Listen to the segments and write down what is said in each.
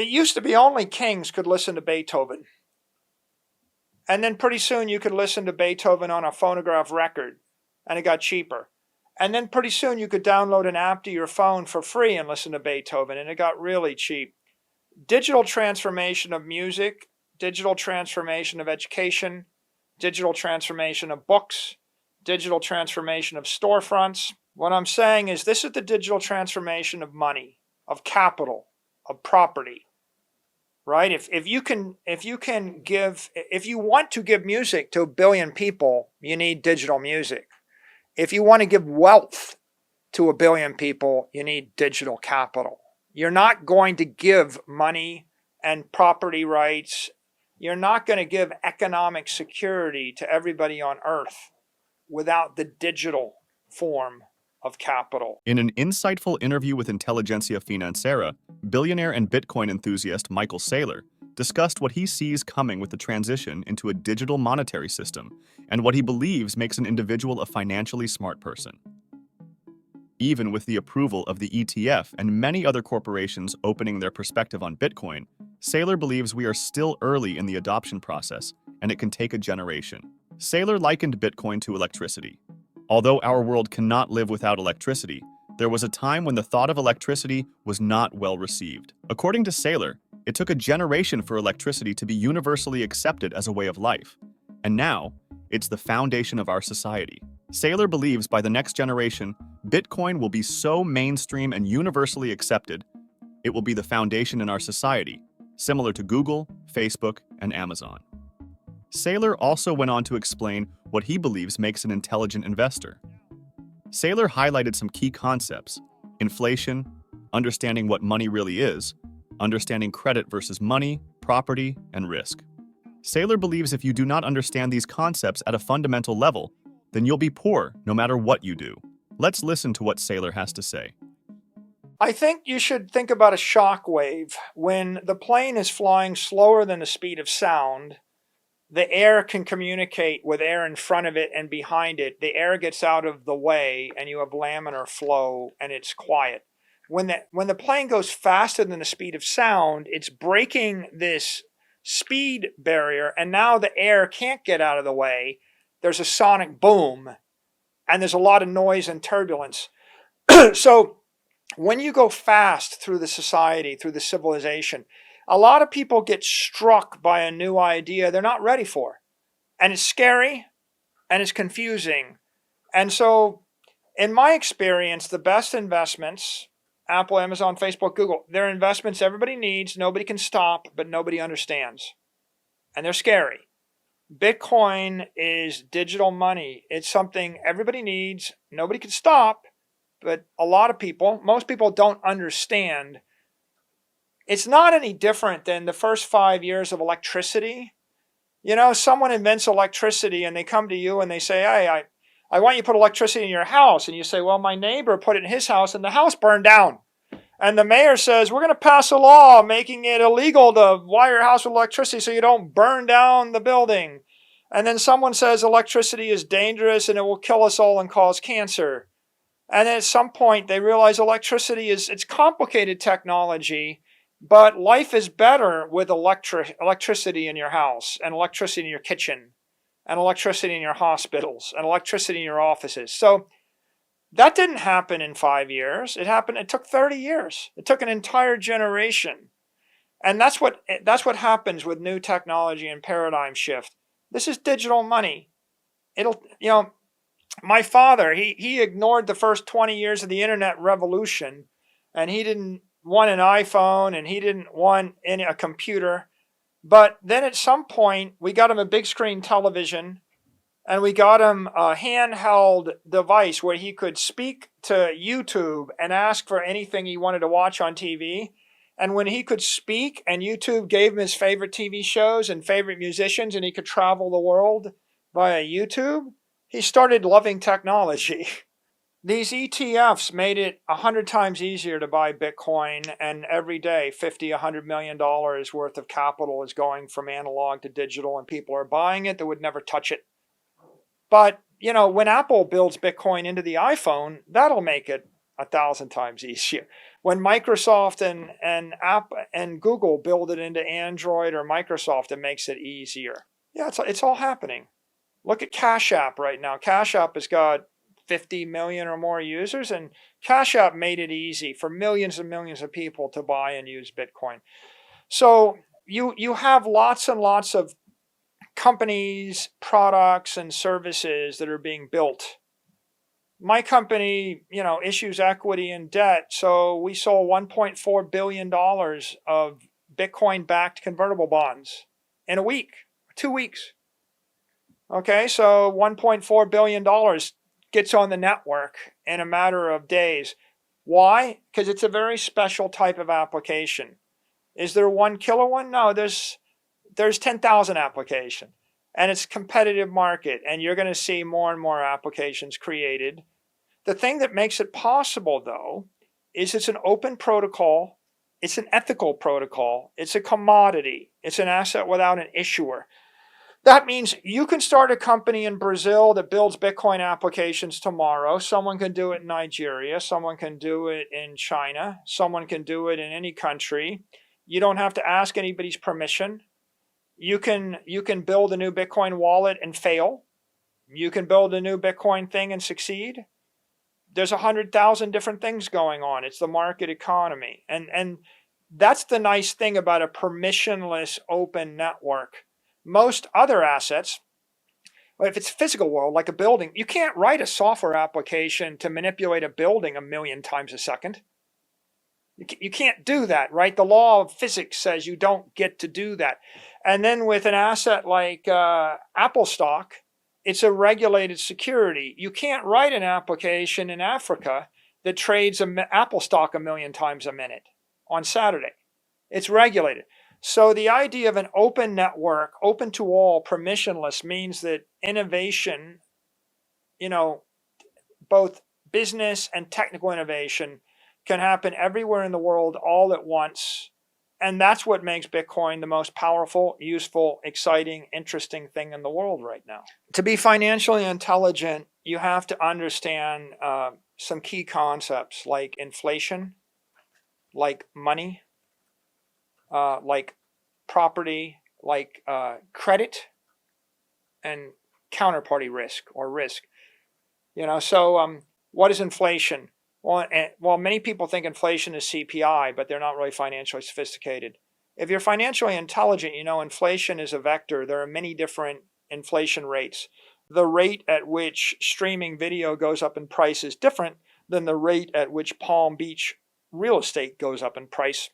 It used to be only kings could listen to Beethoven. And then pretty soon you could listen to Beethoven on a phonograph record, and it got cheaper. And then pretty soon you could download an app to your phone for free and listen to Beethoven, and it got really cheap. Digital transformation of music, digital transformation of education, digital transformation of books, digital transformation of storefronts. What I'm saying is this is the digital transformation of money, of capital, of property. Right? If you want to give music to 1 billion people, you need digital music. If you want to give wealth to 1 billion people, you need digital capital. You're not going to give money and property rights. You're not going to give economic security to everybody on earth without the digital form of capital. In an insightful interview with Intelligentsia Financiera, billionaire and Bitcoin enthusiast Michael Saylor discussed what he sees coming with the transition into a digital monetary system and what he believes makes an individual a financially smart person. Even with the approval of the ETF and many other corporations opening their perspective on Bitcoin, Saylor believes we are still early in the adoption process and it can take a generation. Saylor likened Bitcoin to electricity. Although our world cannot live without electricity, there was a time when the thought of electricity was not well received. According to Saylor, it took a generation for electricity to be universally accepted as a way of life. And now, it's the foundation of our society. Saylor believes by the next generation, Bitcoin will be so mainstream and universally accepted, it will be the foundation in our society, similar to Google, Facebook, and Amazon. Saylor also went on to explain what he believes makes an intelligent investor. Saylor highlighted some key concepts: inflation, understanding what money really is, understanding credit versus money, property, and risk. Saylor believes if you do not understand these concepts at a fundamental level, then you'll be poor no matter what you do. Let's listen to what Saylor has to say. I think you should think about a shock wave. When the plane is flying slower than the speed of sound, the air can communicate with air in front of it and behind it. The air gets out of the way and you have laminar flow and it's quiet. When the plane goes faster than the speed of sound, it's breaking this speed barrier and now the air can't get out of the way. There's a sonic boom and there's a lot of noise and turbulence. So when you go fast through the society, through the civilization, a lot of people get struck by a new idea they're not ready for. And it's scary and it's confusing. And so, in my experience, the best investments, Apple, Amazon, Facebook, Google, they're investments everybody needs, nobody can stop, but nobody understands. And they're scary. Bitcoin is digital money. It's something everybody needs, nobody can stop, but a lot of people, most people don't understand. It's not any different than the first 5 years of electricity. You know, someone invents electricity and they come to you and they say, hey, I want you to put electricity in your house. And you say, well, my neighbor put it in his house and the house burned down. And the mayor says, we're going to pass a law making it illegal to wire your house with electricity so you don't burn down the building. And then someone says electricity is dangerous and it will kill us all and cause cancer. And then at some point they realize electricity it's complicated technology. But life is better with electricity in your house, and electricity in your kitchen, and electricity in your hospitals, and electricity in your offices. So that didn't happen in 5 years. It took 30 years. It took an entire generation. And that's what happens with new technology and paradigm shift. This is digital money. My father, he ignored the first 20 years of the internet revolution, and he didn't want an iPhone and he didn't want a computer. But then at some point, we got him a big screen television and we got him a handheld device where he could speak to YouTube and ask for anything he wanted to watch on TV. And when he could speak and YouTube gave him his favorite TV shows and favorite musicians and he could travel the world via YouTube, he started loving technology. These ETFs made it 100 times easier to buy Bitcoin, and every day $50–100 million worth of capital is going from analog to digital, and people are buying it that would never touch it. But, when Apple builds Bitcoin into the iPhone, that'll make it 1,000 times easier. When Microsoft and App and Google build it into Android or Microsoft, it makes it easier. Yeah, it's all happening. Look at Cash App right now. Cash App has got 50 million or more users, and Cash App made it easy for millions and millions of people to buy and use Bitcoin. So you have lots and lots of companies, products, and services that are being built. My company, issues equity and debt. So we sold $1.4 billion of Bitcoin-backed convertible bonds in a week, 2 weeks. Okay, so $1.4 billion gets on the network in a matter of days. Why? Because it's a very special type of application. Is there one killer one? No, there's 10,000 applications. And it's a competitive market, and you're going to see more and more applications created. The thing that makes it possible, though, is it's an open protocol. It's an ethical protocol. It's a commodity. It's an asset without an issuer. That means you can start a company in Brazil that builds Bitcoin applications tomorrow. Someone can do it in Nigeria. Someone can do it in China. Someone can do it in any country. You don't have to ask anybody's permission. You can build a new Bitcoin wallet and fail. You can build a new Bitcoin thing and succeed. There's 100,000 different things going on. It's the market economy. And that's the nice thing about a permissionless open network. Most other assets, if it's physical world, like a building, you can't write a software application to manipulate a building 1,000,000 times a second. You can't do that, right? The law of physics says you don't get to do that. And then with an asset like Apple stock, it's a regulated security. You can't write an application in Africa that trades Apple stock 1,000,000 times a minute on Saturday. It's regulated. So the idea of an open network, open to all, permissionless, means that innovation, both business and technical innovation, can happen everywhere in the world all at once. And that's what makes Bitcoin the most powerful, useful, exciting, interesting thing in the world right now. To be financially intelligent, you have to understand some key concepts like inflation, like money, like property, like credit, and counterparty risk or risk. So what is inflation? Well, many people think inflation is CPI, but they're not really financially sophisticated. If you're financially intelligent, inflation is a vector. There are many different inflation rates. The rate at which streaming video goes up in price is different than the rate at which Palm Beach real estate goes up in price.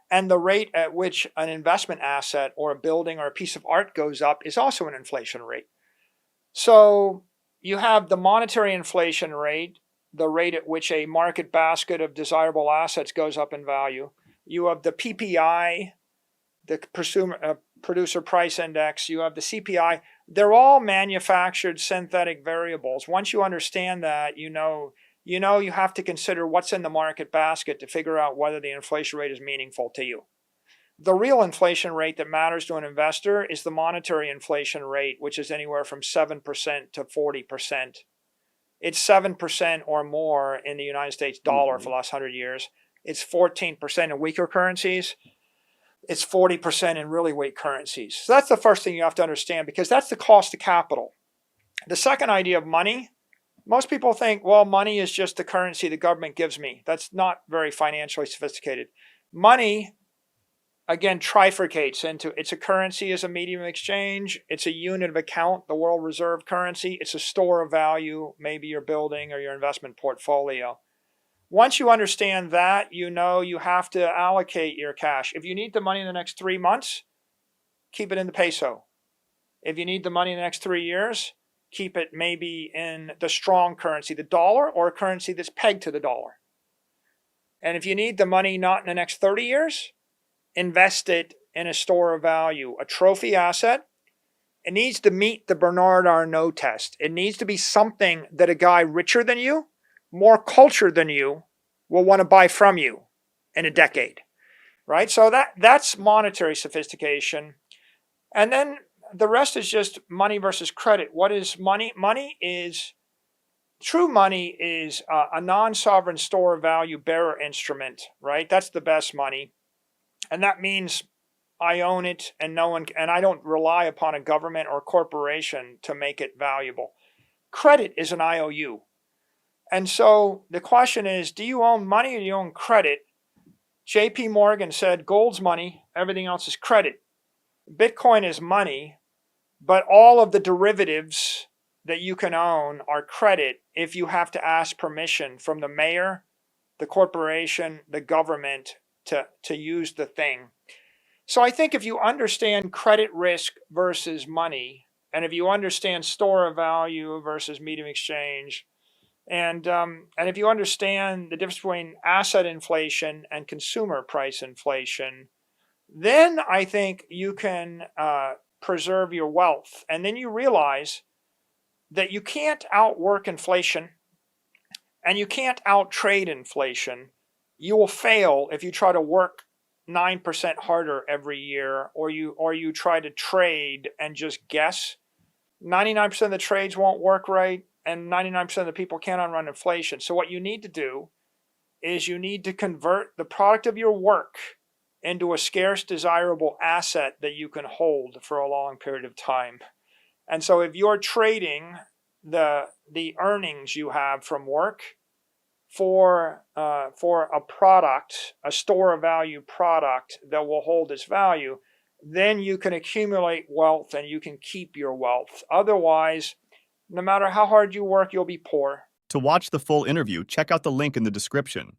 And the rate at which an investment asset or a building or a piece of art goes up is also an inflation rate. So you have the monetary inflation rate, the rate at which a market basket of desirable assets goes up in value. You have the PPI, the producer price index. You have the CPI. They're all manufactured synthetic variables. Once you understand that, you have to consider what's in the market basket to figure out whether the inflation rate is meaningful to you. The real inflation rate that matters to an investor is the monetary inflation rate, which is anywhere from 7% to 40%. It's 7% or more in the United States dollar for the last 100 years. It's 14% in weaker currencies. It's 40% in really weak currencies. So that's the first thing you have to understand, because that's the cost of capital. The second idea of money, most people think, well, money is just the currency the government gives me. That's not very financially sophisticated. Money, again, trifurcates into it's a currency as a medium of exchange, it's a unit of account, the world reserve currency, it's a store of value, maybe your building or your investment portfolio. Once you understand that, you have to allocate your cash. If you need the money in the next 3 months, keep it in the peso. If you need the money in the next 3 years, keep it maybe in the strong currency, the dollar, or a currency that's pegged to the dollar. And if you need the money not in the next 30 years, invest it in a store of value, a trophy asset. It needs to meet the Bernard Arnault test. It needs to be something that a guy richer than you, more cultured than you, will want to buy from you in a decade, right? So that's monetary sophistication. And then the rest is just money versus credit. What is money? Money is True money is a non-sovereign store of value bearer instrument, right? That's the best money. And that means I own it and no one, and I don't rely upon a government or corporation to make it valuable. Credit is an IOU. And so the question is, do you own money or do you own credit? JP Morgan said gold's money, everything else is credit. Bitcoin is money, but all of the derivatives that you can own are credit if you have to ask permission from the mayor, the corporation, the government to use the thing. So I think if you understand credit risk versus money, and if you understand store of value versus medium exchange, and if you understand the difference between asset inflation and consumer price inflation, then I think you can preserve your wealth. And then you realize that you can't outwork inflation and you can't outtrade inflation. You will fail if you try to work 9% harder every year, or you try to trade and just guess. 99% of the trades won't work right, and 99% of the people can't outrun inflation. So what you need to do is you need to convert the product of your work into a scarce, desirable asset that you can hold for a long period of time. And so if you're trading the earnings you have from work for a product, a store of value product that will hold its value, then you can accumulate wealth and you can keep your wealth. Otherwise, no matter how hard you work, you'll be poor. To watch the full interview, check out the link in the description.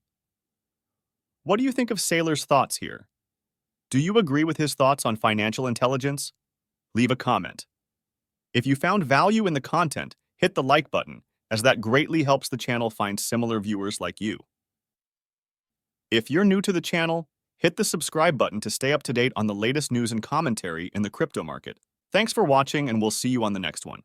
What do you think of Saylor's thoughts here? Do you agree with his thoughts on financial intelligence? Leave a comment. If you found value in the content, hit the like button, as that greatly helps the channel find similar viewers like you. If you're new to the channel, hit the subscribe button to stay up to date on the latest news and commentary in the crypto market. Thanks for watching, and we'll see you on the next one.